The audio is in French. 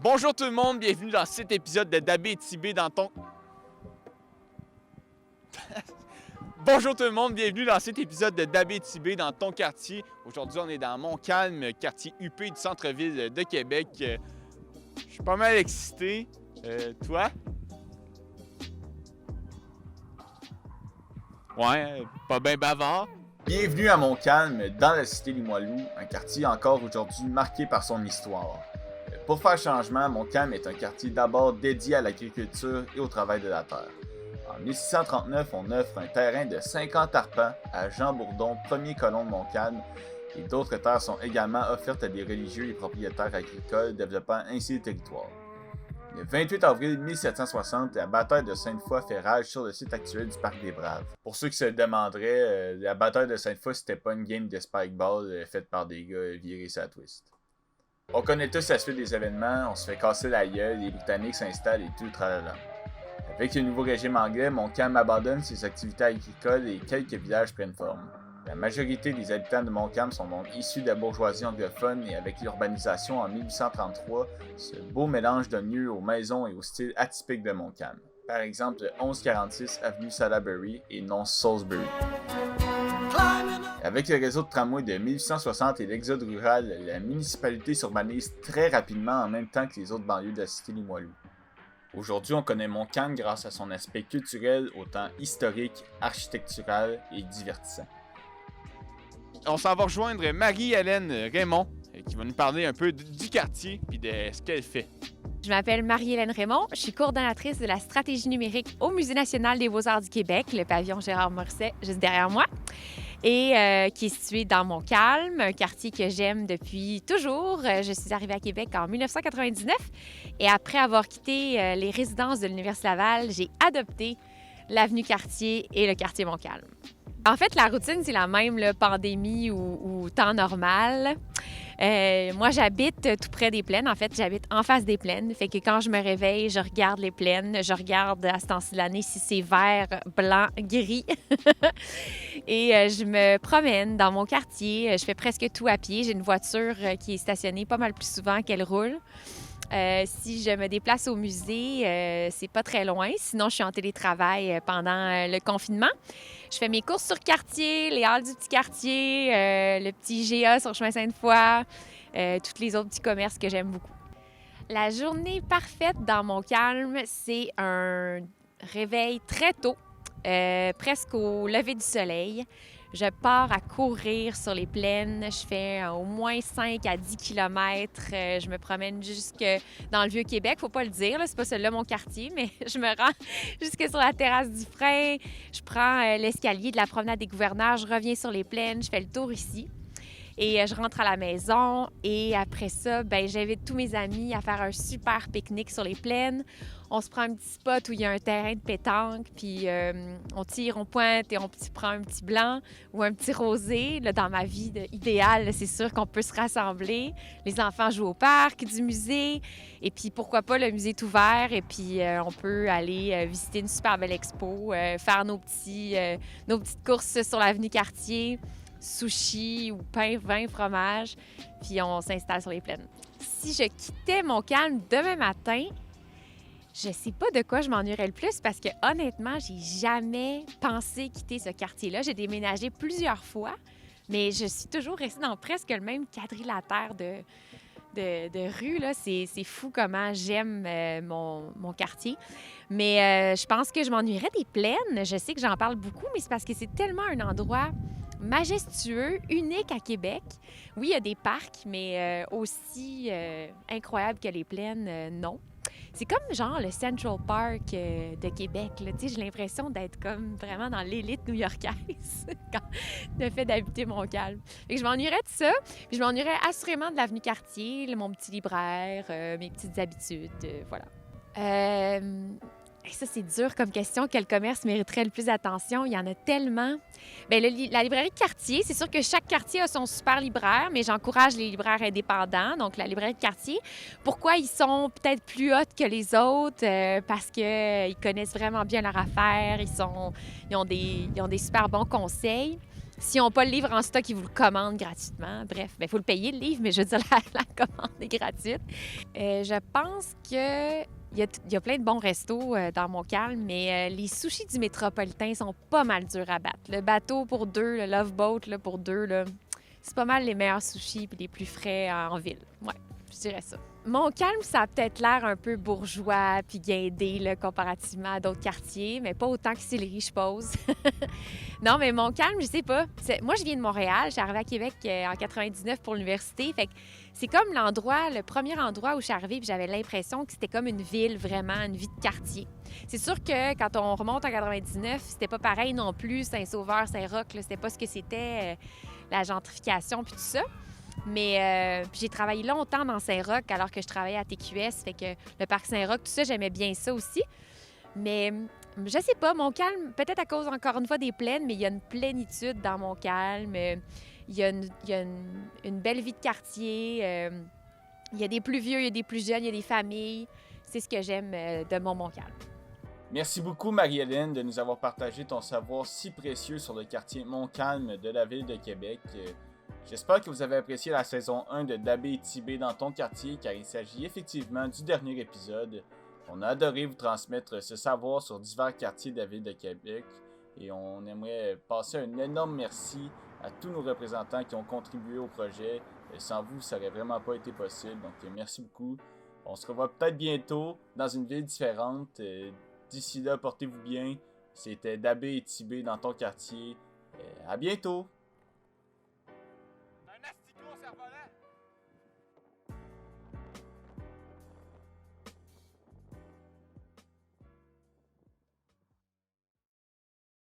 Bonjour tout le monde, bienvenue dans cet épisode de d'Abitibi dans ton... Bonjour tout le monde, bienvenue dans cet épisode de d'Abitibi dans ton quartier. Aujourd'hui, on est dans Montcalm, quartier huppé du centre-ville de Québec. Je suis pas mal excité. Toi? Ouais, pas bien bavard. Bienvenue à Montcalm, dans la cité Limoilou, un quartier encore aujourd'hui marqué par son histoire. Pour faire changement, Montcalm est un quartier d'abord dédié à l'agriculture et au travail de la terre. En 1639, on offre un terrain de 50 arpents à Jean Bourdon, premier colon de Montcalm, et d'autres terres sont également offertes à des religieux et propriétaires agricoles, développant ainsi le territoire. Le 28 avril 1760, la bataille de Sainte-Foy fait rage sur le site actuel du Parc des Braves. Pour ceux qui se le demanderaient, la bataille de Sainte-Foy, c'était pas une game de spikeball faite par des gars virés sur la twist. On connaît tous la suite des événements, on se fait casser la gueule, les Britanniques s'installent et tout tralala. Avec le nouveau régime anglais, Montcalm abandonne ses activités agricoles et quelques villages prennent forme. La majorité des habitants de Montcalm sont donc issus de la bourgeoisie anglophone et avec l'urbanisation en 1833, ce beau mélange donne lieu aux maisons et au style atypique de Montcalm. Par exemple, le 1146 avenue Salaberry et non Salisbury. Avec le réseau de tramway de 1860 et l'exode rural, la municipalité s'urbanise très rapidement en même temps que les autres banlieues de la cité Limoilou. Aujourd'hui, on connaît Montcalm grâce à son aspect culturel autant historique, architectural et divertissant. On s'en va rejoindre Marie-Hélène Raymond qui va nous parler un peu du quartier et de ce qu'elle fait. Je m'appelle Marie-Hélène Raymond, je suis coordonnatrice de la stratégie numérique au Musée national des beaux-arts du Québec, le pavillon Gérard-Morisset, juste derrière moi, et qui est situé dans Montcalm, un quartier que j'aime depuis toujours. Je suis arrivée à Québec en 1999 et après avoir quitté les résidences de l'Université Laval, j'ai adopté l'avenue Cartier et le quartier Montcalm. En fait, la routine, c'est la même, là, pandémie ou temps normal. Moi, j'habite tout près des plaines. En fait, j'habite en face des plaines. Fait que quand je me réveille, je regarde les plaines. Je regarde à ce temps-ci de l'année si c'est vert, blanc, gris. Et je me promène dans mon quartier. Je fais presque tout à pied. J'ai une voiture qui est stationnée pas mal plus souvent qu'elle roule. Si je me déplace au musée, c'est pas très loin. Sinon, je suis en télétravail pendant le confinement. Je fais mes courses sur quartier, les halles du petit quartier, le petit IGA sur chemin Sainte-Foy, tous les autres petits commerces que j'aime beaucoup. La journée parfaite dans Montcalm, c'est un réveil très tôt, presque au lever du soleil. Je pars à courir sur les plaines. Je fais au moins 5 à 10 km. Je me promène jusque dans le Vieux-Québec. Faut pas le dire, là, c'est pas celui-là mon quartier, mais je me rends jusque sur la terrasse du frein. Je prends l'escalier de la promenade des gouverneurs. Je reviens sur les plaines. Je fais le tour ici. Et je rentre à la maison. Et après ça, j'invite tous mes amis à faire un super pique-nique sur les plaines. On se prend un petit spot où il y a un terrain de pétanque, puis on tire, on pointe et on prend un petit blanc ou un petit rosé. Là, dans ma vie idéale, c'est sûr qu'on peut se rassembler. Les enfants jouent au parc du musée. Et puis, pourquoi pas, le musée est ouvert. Et puis, on peut aller visiter une super belle expo, faire nos petites courses sur l'avenue Cartier, sushi ou pain, vin, fromage. Puis, on s'installe sur les plaines. Si je quittais Montcalm demain matin, je sais pas de quoi je m'ennuierais le plus parce que honnêtement, j'ai jamais pensé quitter ce quartier-là. J'ai déménagé plusieurs fois, mais je suis toujours restée dans presque le même quadrilatère de rue. Là. C'est fou comment j'aime mon quartier. Mais je pense que je m'ennuierais des plaines. Je sais que j'en parle beaucoup, mais c'est parce que c'est tellement un endroit majestueux, unique à Québec. Oui, il y a des parcs, mais aussi incroyable que les plaines, non. C'est comme genre le Central Park de Québec. Là. J'ai l'impression d'être comme vraiment dans l'élite new-yorkaise le fait d'habiter Montcalm. Fait que je m'ennuierais de ça. Puis je m'ennuierais assurément de l'avenue Cartier, mon petit libraire, mes petites habitudes, voilà. Ça, c'est dur comme question. Quel commerce mériterait le plus d'attention? Il y en a tellement. Bien, la librairie de quartier, c'est sûr que chaque quartier a son super libraire, mais j'encourage les libraires indépendants, donc la librairie de quartier. Pourquoi ils sont peut-être plus hauts que les autres? Parce qu'ils connaissent vraiment bien leur affaire, ils ont des super bons conseils. S'ils n'ont pas le livre en stock, ils vous le commandent gratuitement. Bref, il faut le payer, le livre, mais je veux dire, la commande est gratuite. Je pense que il y a plein de bons restos dans Montcalm, mais les sushis du Métropolitain sont pas mal durs à battre. Le bateau pour deux, le Love Boat là, pour deux, là, c'est pas mal les meilleurs sushis et les plus frais en ville. Ouais, je dirais ça. Montcalm, ça a peut-être l'air un peu bourgeois puis guindé là, comparativement à d'autres quartiers, mais pas autant que Sillery, je suppose. Non, mais Montcalm, je sais pas. Moi, je viens de Montréal. Je suis arrivée à Québec en 99 pour l'université. Fait que c'est comme le premier endroit où je suis arrivée, puis j'avais l'impression que c'était comme une ville, vraiment, une vie de quartier. C'est sûr que quand on remonte en 99, c'était pas pareil non plus. Saint-Sauveur, Saint-Roch, là, c'était pas ce que c'était, la gentrification puis tout ça. Mais puis j'ai travaillé longtemps dans Saint-Roch alors que je travaillais à TQS. Fait que le parc Saint-Roch, tout ça, j'aimais bien ça aussi. Mais je sais pas, Montcalm, peut-être à cause, encore une fois, des plaines, mais il y a une plénitude dans Montcalm. Il y a une belle vie de quartier. Il y a des plus vieux, il y a des plus jeunes, il y a des familles. C'est ce que j'aime de mon Montcalm. Merci beaucoup, Marie-Hélène, de nous avoir partagé ton savoir si précieux sur le quartier Montcalm de la ville de Québec. J'espère que vous avez apprécié la saison 1 de Dabé-et-Tibé dans ton quartier, car il s'agit effectivement du dernier épisode. On a adoré vous transmettre ce savoir sur divers quartiers de la ville de Québec et on aimerait passer un énorme merci à tous nos représentants qui ont contribué au projet. Sans vous, ça n'aurait vraiment pas été possible, donc merci beaucoup. On se revoit peut-être bientôt dans une ville différente. D'ici là, portez-vous bien. C'était Dabé et Tibé dans ton quartier. À bientôt!